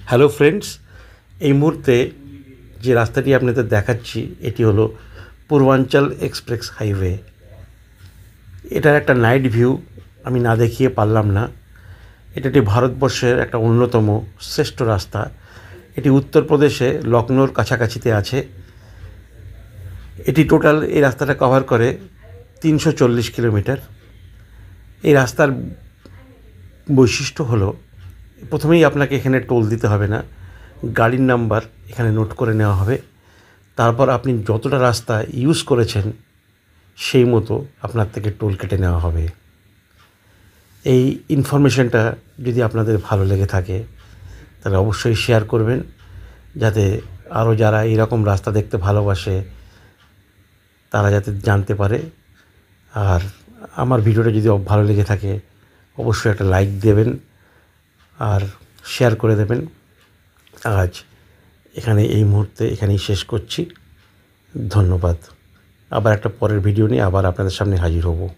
Hello friends, এই মুহূর্তে যে রাস্তাটি আপনাদের দেখাচ্ছি এটি হলো পূর্বাঞ্চল এক্সপ্রেস হাইওয়ে। এটার একটা নাইট ভিউ আমি না দেখিয়ে পারলাম না। এটি ভারতবর্ষের একটা অন্যতম শ্রেষ্ঠ রাস্তা। এটি উত্তরপ্রদেশে লখনৌর কাছাকাছিতে আছে। এটি টোটাল এই রাস্তাটা কভার করে 340 কিলোমিটার। এই রাস্তার বৈশিষ্ট্য হলো, প্রথমেই আপনাকে এখানে টোল দিতে হবে না, গাড়ির নাম্বার এখানে নোট করে নেওয়া হবে। তারপর আপনি যতটা রাস্তা ইউজ করেছেন সেই মতো আপনার থেকে টোল কেটে নেওয়া হবে। এই ইনফরমেশনটা যদি আপনাদের ভালো লেগে থাকে তাহলে অবশ্যই শেয়ার করবেন, যাতে আরও যারা এরকম রাস্তা দেখতে ভালোবাসে তারা যাতে জানতে পারে। আর আমার ভিডিওটা যদি ভালো লেগে থাকে অবশ্যই একটা লাইক দেবেন আর শেয়ার করে দেবেন। আজ এই মুহূর্তে এখানেই শেষ করছি। ধন্যবাদ। আবার একটা পরের ভিডিও নিয়ে আবার আপনাদের সামনে হাজির হব।